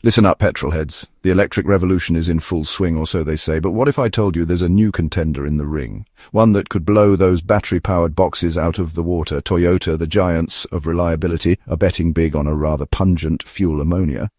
Listen up, petrol heads. The electric revolution is in full swing, or so they say, but what if I told you there's a new contender in the ring? One that could blow those battery-powered boxes out of the water. Toyota, the giants of reliability, are betting big on a rather pungent fuel ammonia.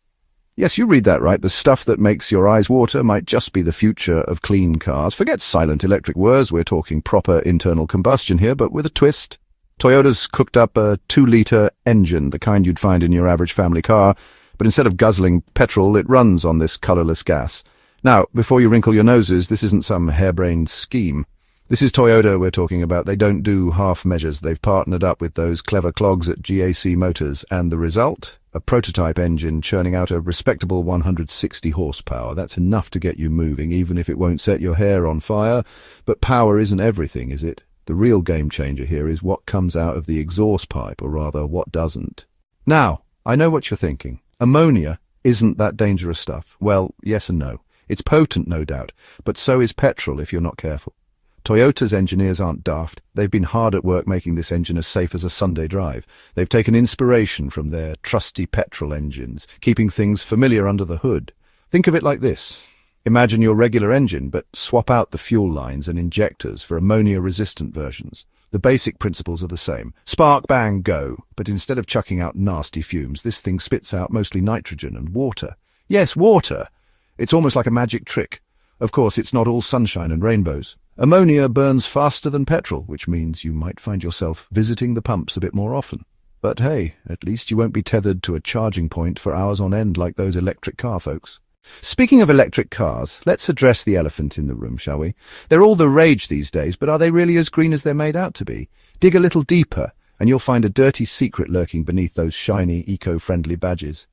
Yes, you read that right. The stuff that makes your eyes water might just be the future of clean cars. Forget silent electric whirs, we're talking proper internal combustion here, but with a twist. Toyota's cooked up a 2-litre engine, the kind you'd find in your average family car, but instead of guzzling petrol, it runs on this colourless gas. Now, before you wrinkle your noses, this isn't some harebrained scheme. This is Toyota we're talking about. They don't do half measures. They've partnered up with those clever clogs at GAC Motors, and the result? A prototype engine churning out a respectable 160 horsepower. That's enough to get you moving, even if it won't set your hair on fire. But power isn't everything, is it? The real game changer here is what comes out of the exhaust pipe, or rather, what doesn't. Now, I know what you're thinking. Ammonia isn't that dangerous stuff. Well, yes and no. It's potent, no doubt, but so is petrol if you're not careful. Toyota's engineers aren't daft. They've been hard at work making this engine as safe as a Sunday drive. They've taken inspiration from their trusty petrol engines, keeping things familiar under the hood. Think of it like this. Imagine your regular engine, but swap out the fuel lines and injectors for ammonia-resistant versions. The basic principles are the same. Spark, bang, go. But instead of chucking out nasty fumes, this thing spits out mostly nitrogen and water. Yes, water! It's almost like a magic trick. Of course, it's not all sunshine and rainbows. Ammonia burns faster than petrol, which means you might find yourself visiting the pumps a bit more often. But hey, at least you won't be tethered to a charging point for hours on end like those electric car folks. Speaking of electric cars, let's address the elephant in the room, shall we? They're all the rage these days, but are they really as green as they're made out to be? Dig a little deeper, and you'll find a dirty secret lurking beneath those shiny, eco-friendly badges.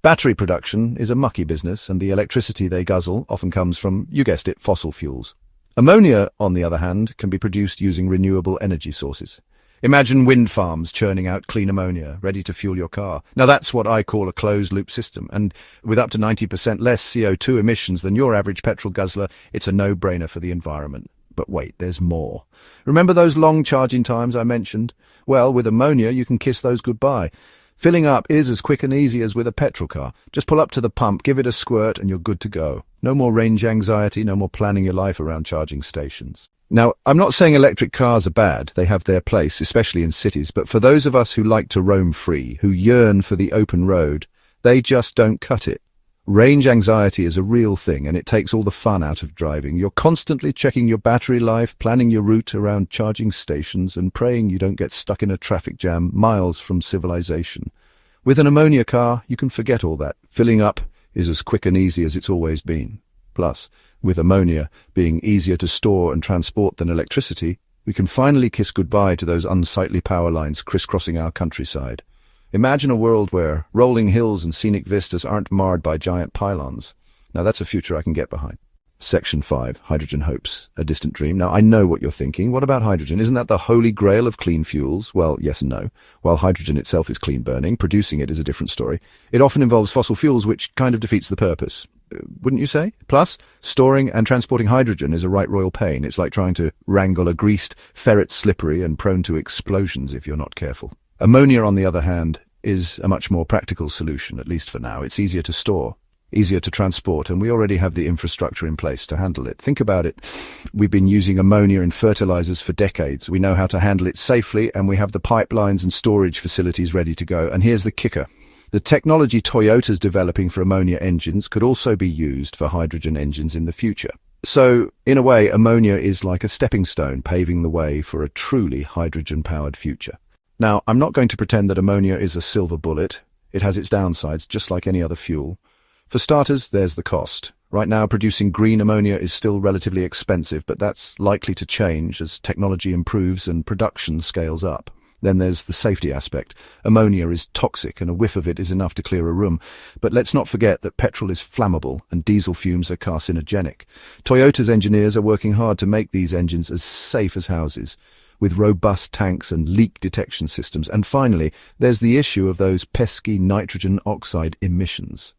Battery production is a mucky business, and the electricity they guzzle often comes from, you guessed it, fossil fuels. Ammonia, on the other hand, can be produced using renewable energy sources. Imagine wind farms churning out clean ammonia, ready to fuel your car. Now that's what I call a closed-loop system, and with up to 90% less CO2 emissions than your average petrol guzzler, it's a no-brainer for the environment. But wait, there's more. Remember those long charging times I mentioned? Well, with ammonia, you can kiss those goodbye. Filling up is as quick and easy as with a petrol car. Just pull up to the pump, give it a squirt, and you're good to go. No more range anxiety, no more planning your life around charging stations. Now, I'm not saying electric cars are bad. They have their place, especially in cities. But for those of us who like to roam free, who yearn for the open road, they just don't cut it. Range anxiety is a real thing, and it takes all the fun out of driving. You're constantly checking your battery life, planning your route around charging stations, and praying you don't get stuck in a traffic jam miles from civilization. With an ammonia car, you can forget all that. Filling up is as quick and easy as it's always been. Plus, with ammonia being easier to store and transport than electricity, we can finally kiss goodbye to those unsightly power lines crisscrossing our countryside. Imagine a world where rolling hills and scenic vistas aren't marred by giant pylons. Now that's a future I can get behind. Section 5, Hydrogen Hopes, a distant dream. Now I know what you're thinking. What about hydrogen? Isn't that the holy grail of clean fuels? Well, yes and no. While hydrogen itself is clean burning, producing it is a different story. It often involves fossil fuels, which kind of defeats the purpose. Wouldn't you say? Plus, storing and transporting hydrogen is a right royal pain. It's like trying to wrangle a greased ferret, slippery and prone to explosions if you're not careful. Ammonia, on the other hand, is a much more practical solution, at least for now. It's easier to store, easier to transport, and we already have the infrastructure in place to handle it. Think about it. We've been using ammonia in fertilizers for decades. We know how to handle it safely, and we have the pipelines and storage facilities ready to go. And here's the kicker. The technology Toyota's developing for ammonia engines could also be used for hydrogen engines in the future. So, in a way, ammonia is like a stepping stone paving the way for a truly hydrogen-powered future. Now, I'm not going to pretend that ammonia is a silver bullet. It has its downsides, just like any other fuel. For starters, there's the cost. Right now, producing green ammonia is still relatively expensive, but that's likely to change as technology improves and production scales up. Then there's the safety aspect. Ammonia is toxic, and a whiff of it is enough to clear a room. But let's not forget that petrol is flammable, and diesel fumes are carcinogenic. Toyota's engineers are working hard to make these engines as safe as houses, with robust tanks and leak detection systems. And finally, there's the issue of those pesky nitrogen oxide emissions.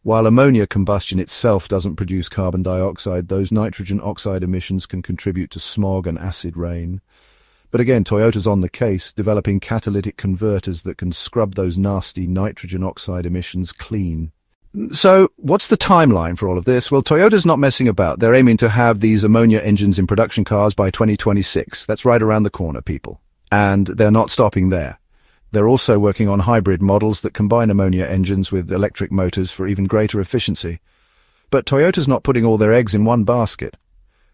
While ammonia combustion itself doesn't produce carbon dioxide, those nitrogen oxide emissions can contribute to smog and acid rain. But again, Toyota's on the case, developing catalytic converters that can scrub those nasty nitrogen oxide emissions clean. So, what's the timeline for all of this? Well, Toyota's not messing about. They're aiming to have these ammonia engines in production cars by 2026. That's right around the corner, people. And they're not stopping there. They're also working on hybrid models that combine ammonia engines with electric motors for even greater efficiency. But Toyota's not putting all their eggs in one basket.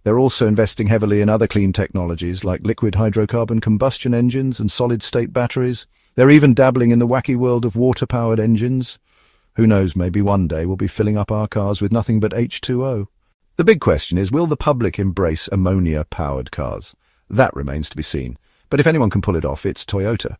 They're also investing heavily in other clean technologies like liquid hydrocarbon combustion engines and solid-state batteries. They're even dabbling in the wacky world of water-powered engines. Who knows, maybe one day we'll be filling up our cars with nothing but H2O. The big question is, will the public embrace ammonia-powered cars? That remains to be seen. But if anyone can pull it off, it's Toyota.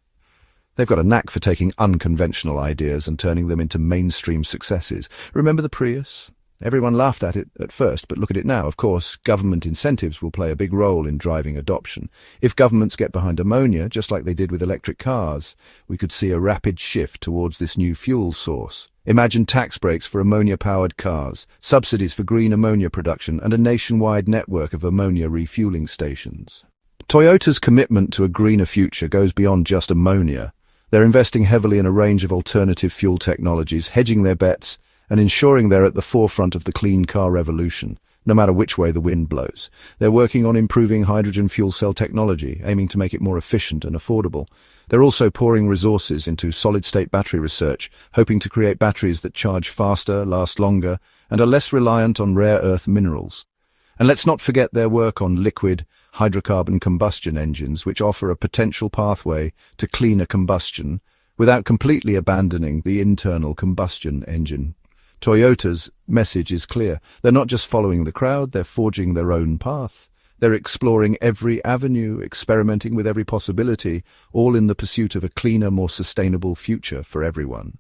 They've got a knack for taking unconventional ideas and turning them into mainstream successes. Remember the Prius? Everyone laughed at it at first, but look at it now. Of course, government incentives will play a big role in driving adoption. If governments get behind ammonia, just like they did with electric cars, we could see a rapid shift towards this new fuel source. Imagine tax breaks for ammonia-powered cars, subsidies for green ammonia production, and a nationwide network of ammonia refueling stations. Toyota's commitment to a greener future goes beyond just ammonia. They're investing heavily in a range of alternative fuel technologies, hedging their bets, and ensuring they're at the forefront of the clean car revolution, no matter which way the wind blows. They're working on improving hydrogen fuel cell technology, aiming to make it more efficient and affordable. They're also pouring resources into solid-state battery research, hoping to create batteries that charge faster, last longer, and are less reliant on rare earth minerals. And let's not forget their work on liquid hydrocarbon combustion engines, which offer a potential pathway to cleaner combustion without completely abandoning the internal combustion engine. Toyota's message is clear. They're not just following the crowd, they're forging their own path. They're exploring every avenue, experimenting with every possibility, all in the pursuit of a cleaner, more sustainable future for everyone.